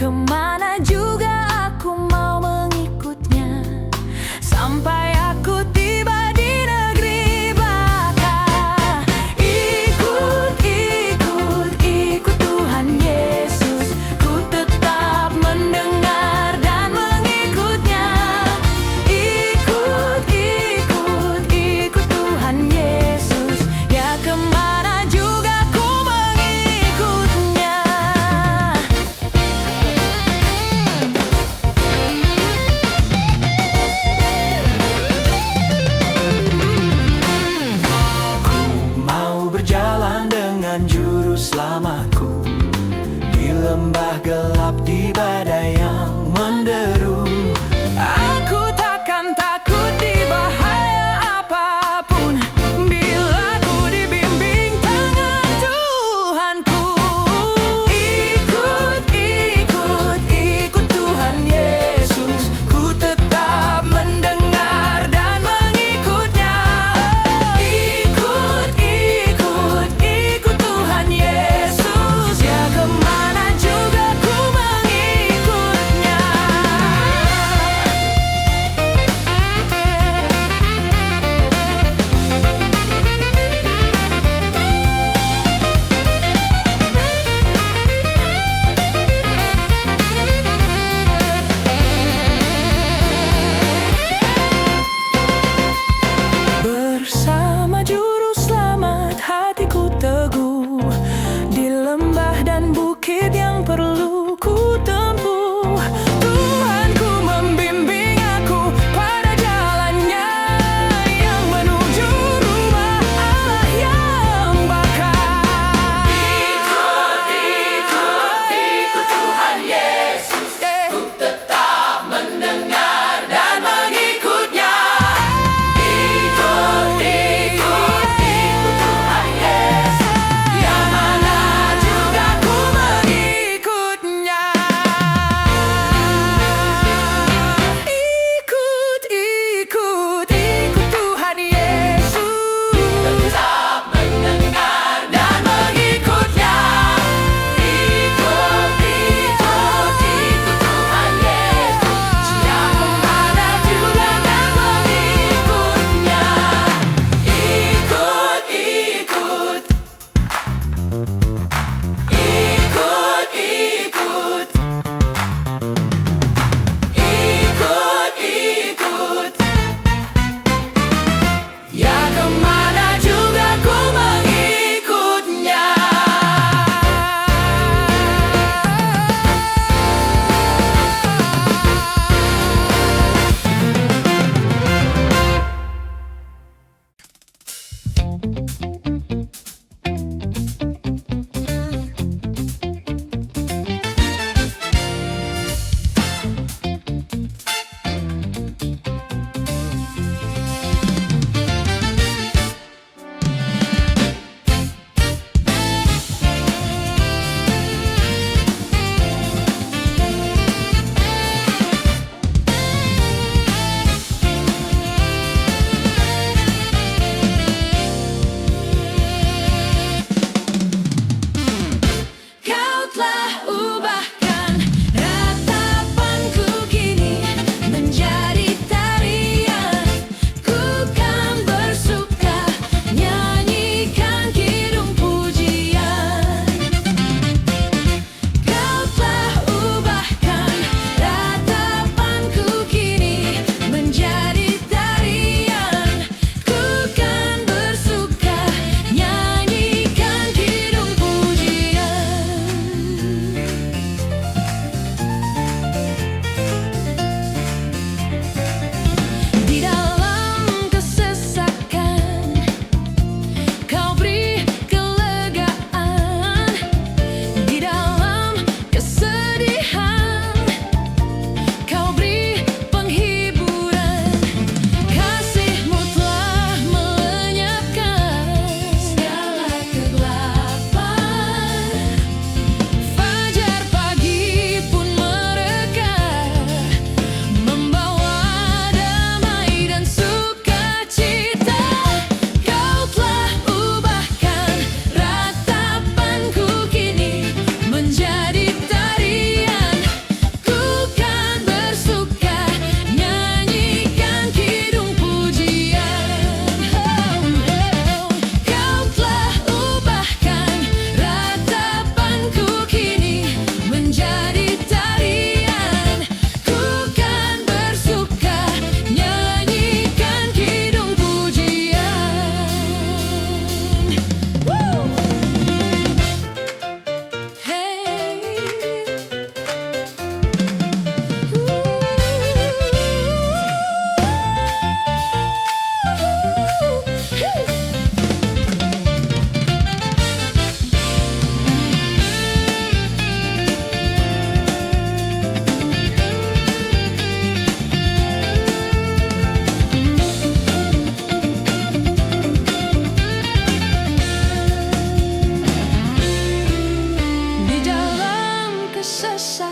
Kemana juga aku mau mengikutnya, sampai aku tiba di negeri baka. Ikut, ikut, ikut Tuhan Yesus, ku tetap mendengar dan mengikutnya. Ikut, ikut, ikut Tuhan Yesus, ya kemana juga ku mengikutnya.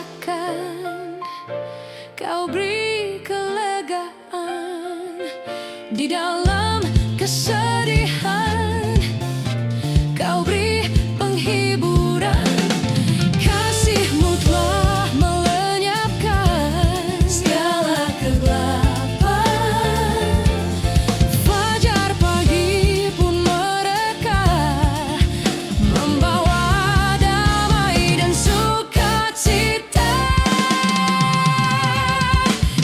ubahkan, Kau beri kelegaan di dalam kesedihan, Kau beri penghiburan. Kasih-Mu telah melenyapkan segala kegelapan. Fajar pagi pun mereka membawa damai dan sukacita.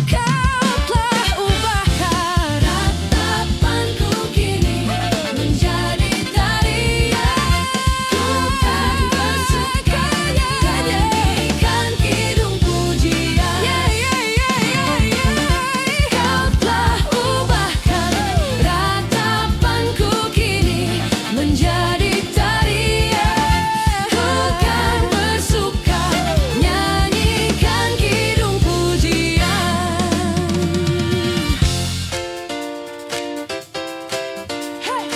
Kau telah ubahkan ratapanku kini menjadi tarian. Ku kan bersuka nyanyikan kidung pujian. Kau telah ubahkan ratapanku kini menjadi tarian. Ku kan bersuka nyanyikan kidung pujian. Hey!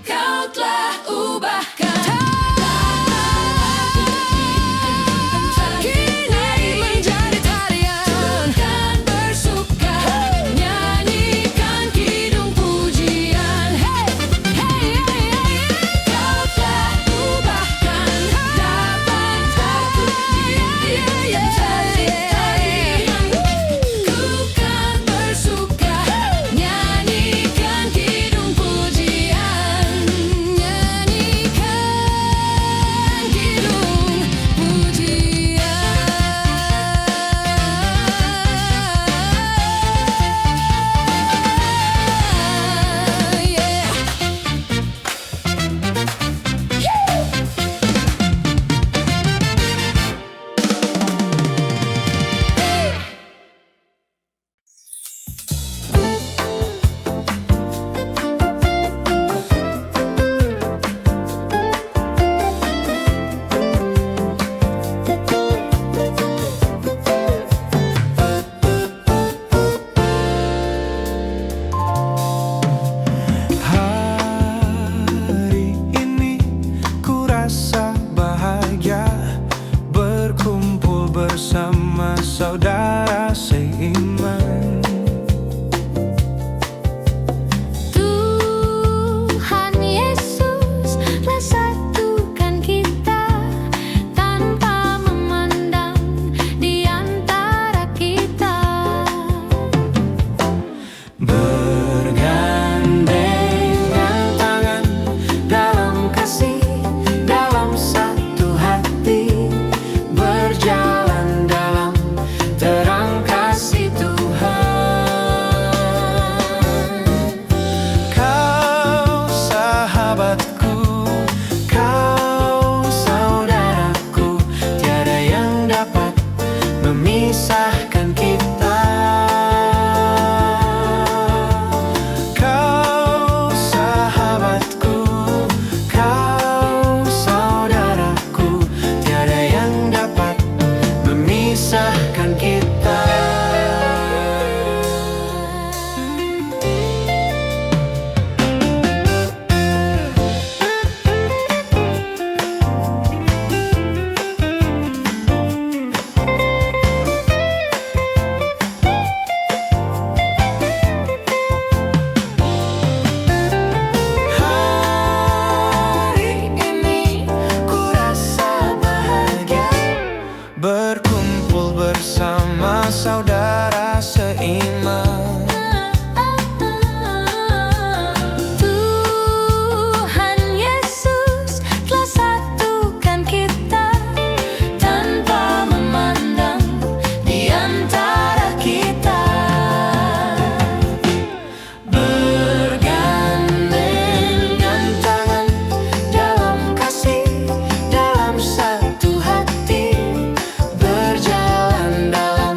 Kau telah ubahkan kini menjadi tarian. Kan bersuka nyanyikan kidung pujian. Kau telah ubahkan ratapanku kini menjadi tarian. Ku kan bersuka nyanyikan kidung pujian. Nyanyikan kidung pujian. Hari ini ku rasa bahagia berkumpul bersama saudara seiman. Tuhan Yesus telah satukan kita tanpa memandang di antara kita. Bergandengan tangan dalam kasih, dalam satu hati, berjalan dalam terang kasih Tuhan. Kau sahabatku, kau saudaraku, tiada yang dapat memisahkan kita. Kau sahabatku, kau saudaraku, tiada yang dapat memisahkan kita. Hari ini ku rasa bahagia berkumpul bersama saudara seiman. Tuhan Yesus telah satukan kita tanpa memandang di antara kita. Bergandengan tangan dalam kasih, dalam satu hati, berjalan dalam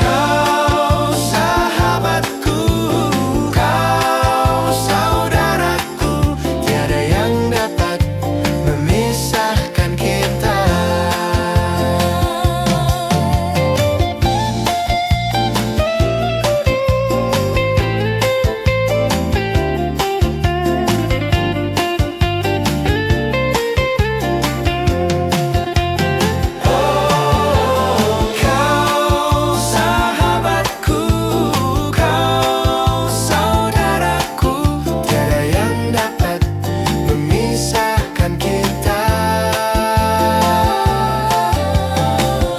Kau sahabatku, kau saudaraku, tiada yang dapat memisahkan kita. Kau sahabatku, kau saudaraku, tiada yang dapat memisahkan kita.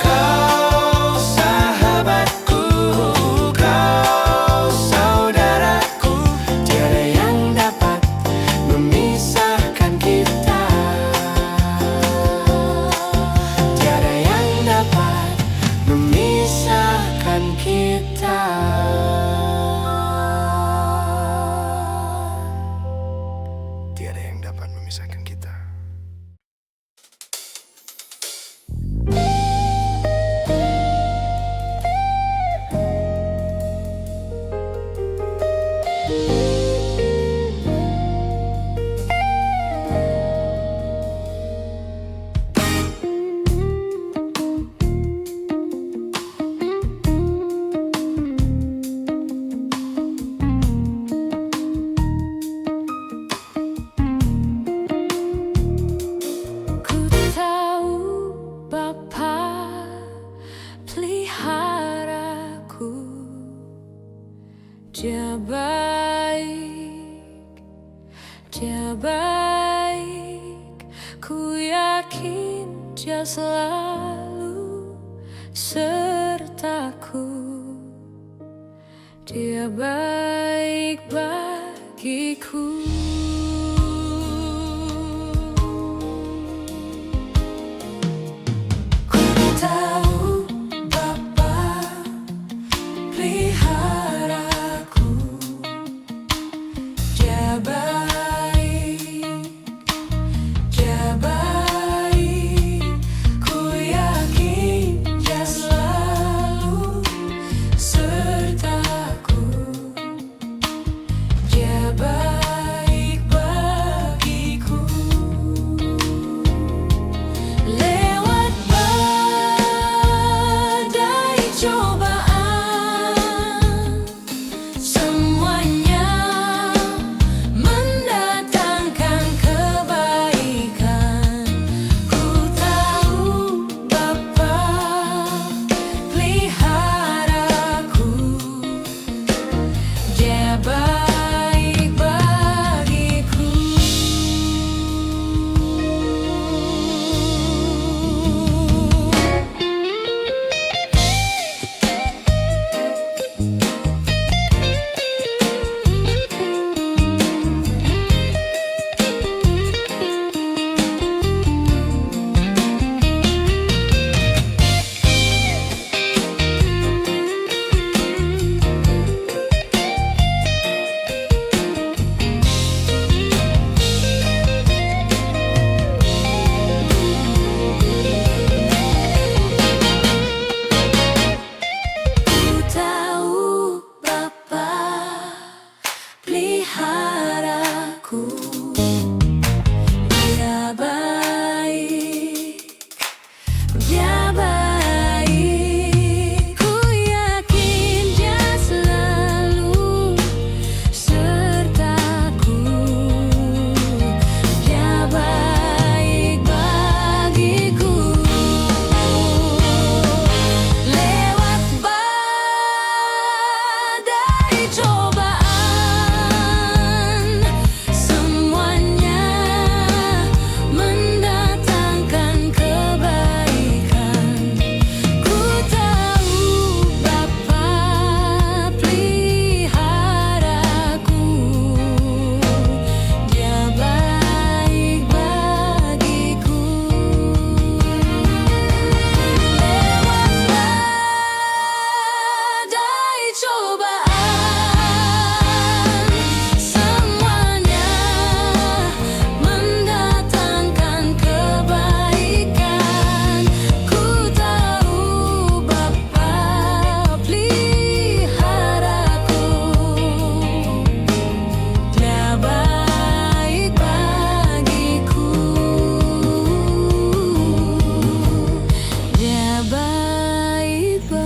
Kau sahabatku, kau saudaraku, tiada yang dapat memisahkan kita. Tiada yang dapat memisahkan kita. Tiada yang dapat memisahkan kita. Ku tahu Bapa peliharaku, Dia baik, Dia baik. Ku yakin Dia selalu sertaku. Dia baik bagiku. Ku tahu Bapa peliharaku, Dia baik, Dia baik. Ku yakin Dia selalu sertaku. Dia baik bagiku.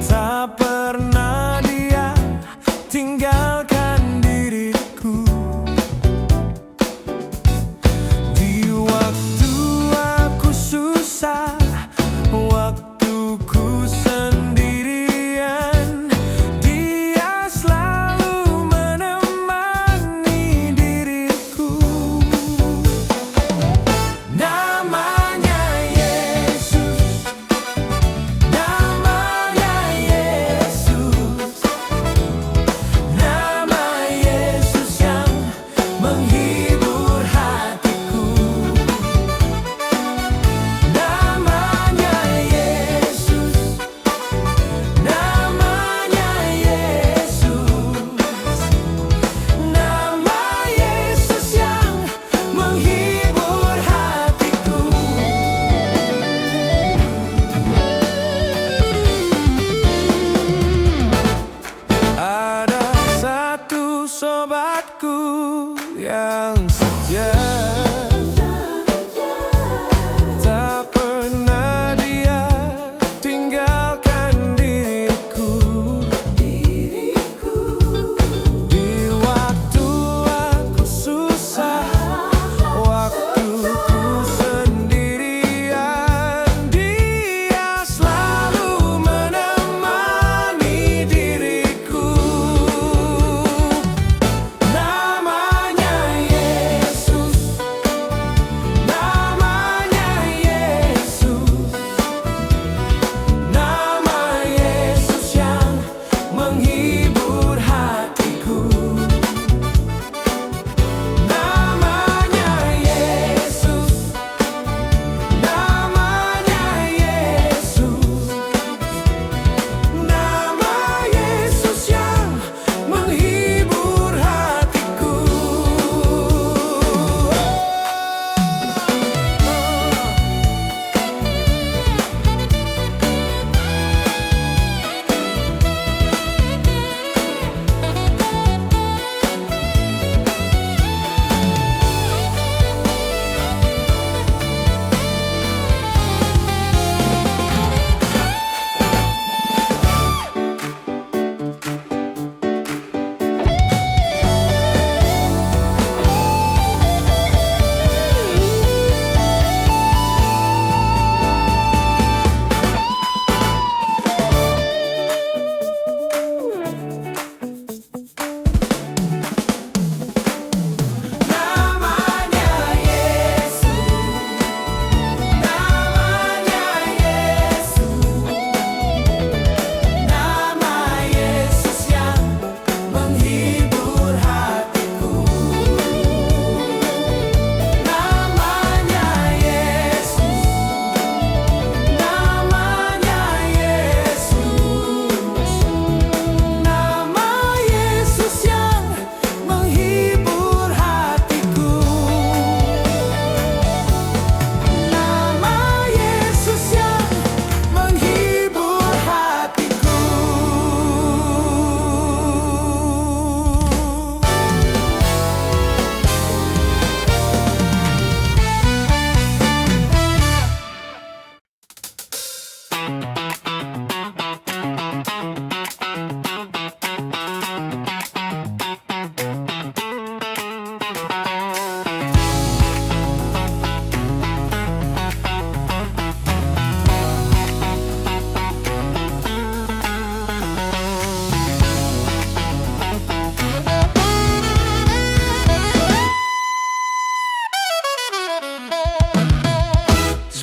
Tak pernah dia tinggalkan diriku di waktu aku susah, waktuku sendirian. Dia selalu menemani diriku. Namanya Yesus, namanya Yesus, namanya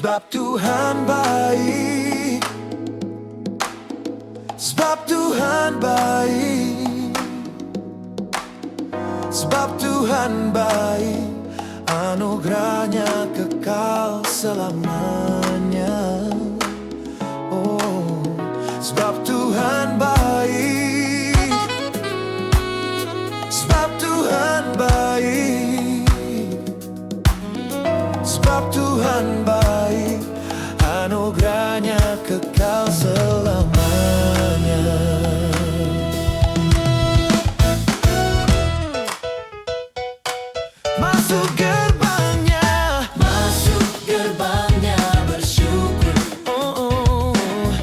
Sebab Tuhan baik, sebab Tuhan baik, sebab Tuhan baik, anugerahnya kekal selamanya. Oh, sebab Tuhan baik, sebab Tuhan baik, sebab Tuhan baik, anugerahnya kekal selamanya. Masuk gerbangnya, Masuk gerbangnya bersyukur, oh, oh,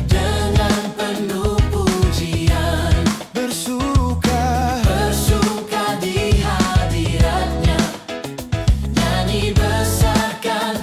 dengan penuh pujian, bersuka, bersuka di hadiratnya, nyanyi besarkan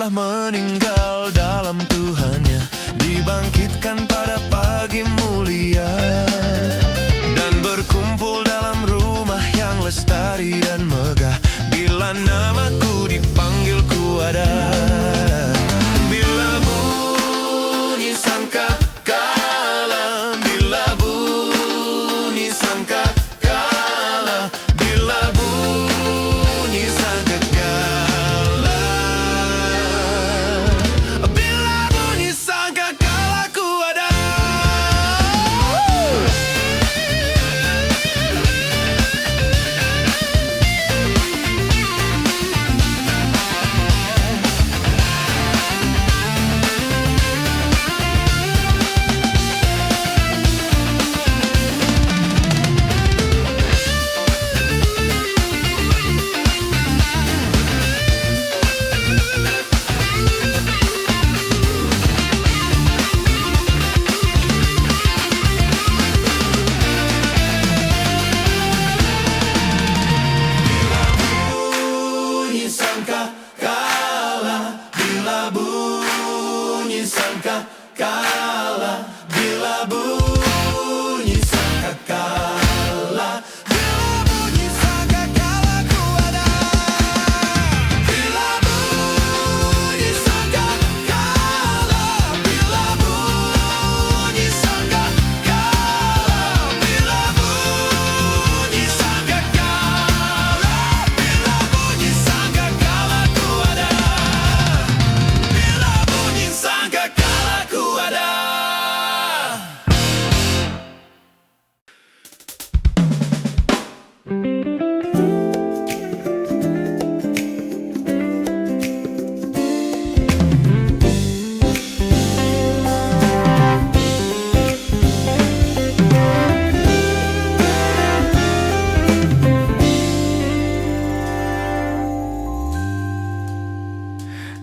telah meninggal dalam Tuhannya, dibangkitkan pada pagi mulia, dan berkumpul dalam rumah yang lestari dan megah. Bila namaku dipanggil ku ada. Bila bunyi sangkakala, bila bunyi sangkakala, bila bunyi sangkakala, bila bunyi sangkakala ku ada. Bunyi sangkakala, bila bunyi sangkakala, bila bunyi sangkakala, bila bunyi sangkakala ku ada. Bila bunyi sangkakala, bila bunyi sangkakala, bila bunyi sangkakala, bila bunyi sangkakala ku ada. Bila bunyi sangkakala ku ada.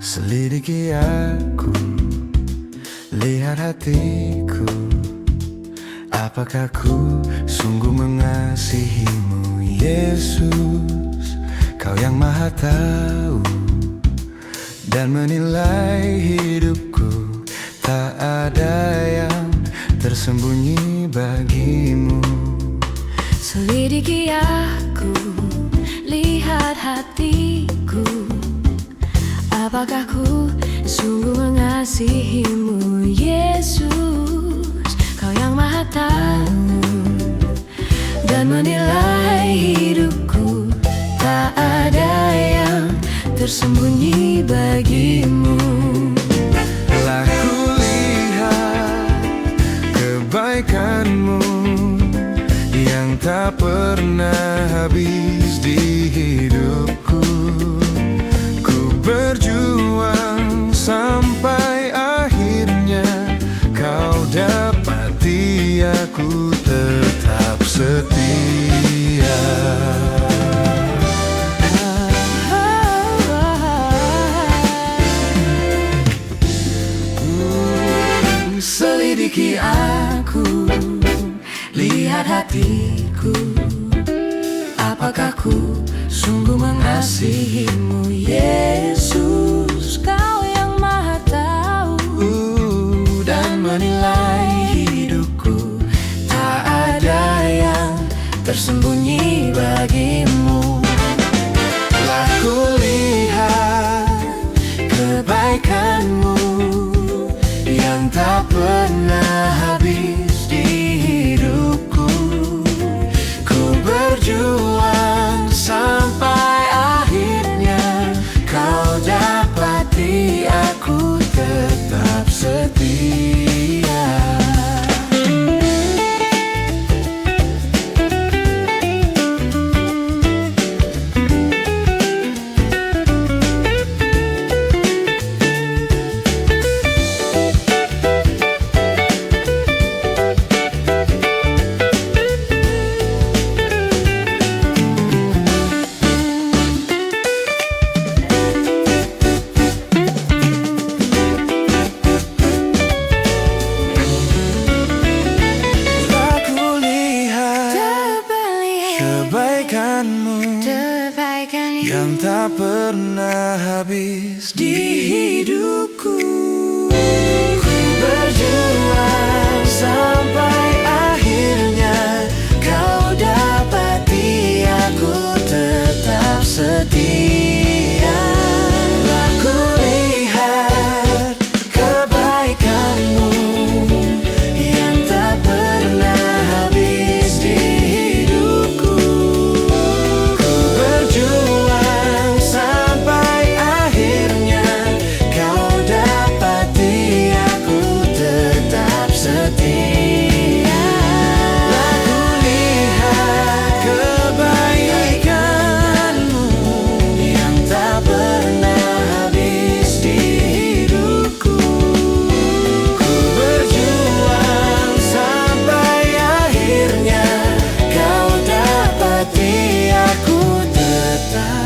Selidiki aku, lihat hatiku, apakah ku sungguh mengasihimu, Yesus? Kau yang maha tahu dan menilai hidupku, tak ada yang tersembunyi bagimu. Selidiki aku, lihat hatiku, apakah ku sungguh mengasihimu, Yesus? Kau yang maha tahu dan menilai hidupku, tak ada yang tersembunyi bagimu. Telah kulihat kebaikanmu yang tak pernah habis di hidupku. Ku berjuang sampai akhirnya kau dapati aku tetap setia. Selidiki aku, lihat hatiku, apakah ku sungguh mengasihimu, Yesus? Kau yang maha tahu Dan menilai hidupku, tak ada yang tersembunyi bagimu. telah kulihat kebaikanmu yang tak pernah habis di hidupku. Ku berjuang sampai akhirnya kau dapati aku tetap setia. Kebaikanmu Kebaikan yang tak pernah habis di hidupku. Ku berjuang sampai akhirnya kau dapati aku tetap setia. Telah kulihat kebaikanmu yang tak pernah habis di hidupku. Ku berjuang sampai akhirnya kau dapati aku tetap setia. Telah kulihat kebaikanmu yang tak pernah habis di hidupku. Ku berjuang sampai akhirnya kau dapati aku tetap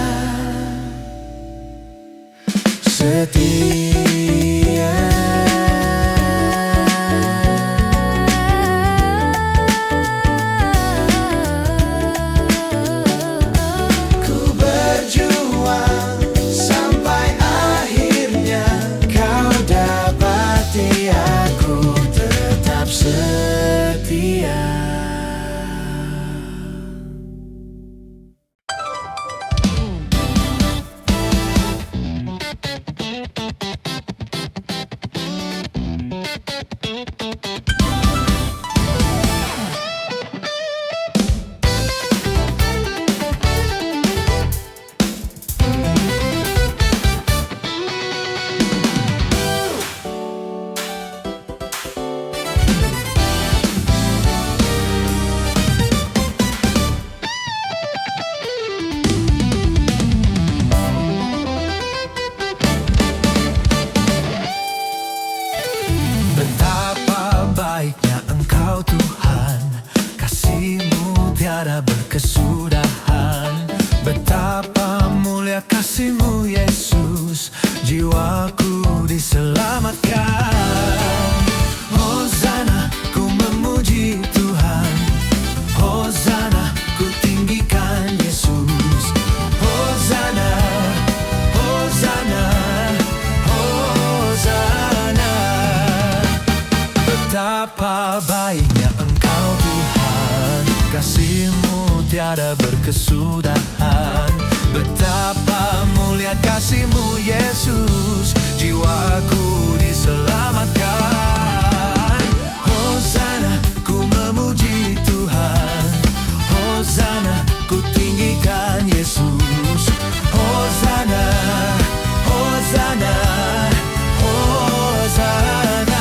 setia. Ku berjuang sampai akhirnya kau dapati aku tetap setia. Betapa baiknya Engkau Tuhan, kasih-Mu tiada berkesudahan. Betapa mulia kasih-Mu Yesus, jiwaku diselamatkan. Hosana, ku memuji Tuhan. Hosana, ku tinggikan Yesus. Hosana, Hosana, Hosana. Betapa baiknya Engkau Tuhan, kasih-Mu tiada berkesudahan. Betapa mulia kasih-Mu Yesus, jiwaku diselamatkan. Hosana, ku memuji Tuhan. Hosana, ku tinggikan Yesus. Hosana, Hosana, Hosana.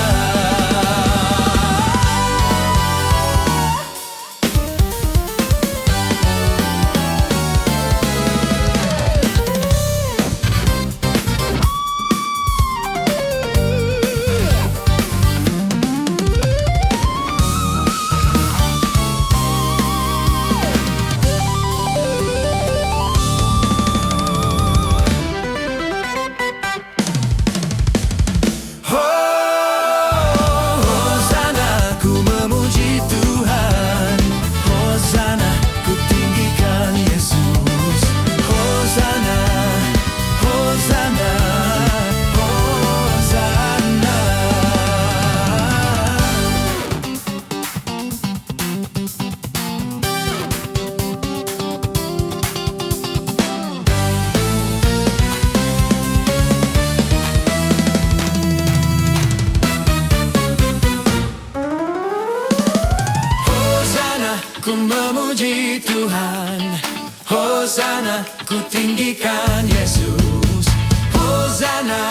Ku memuji Tuhan. Hosana, ku tinggikan Yesus. Hosana.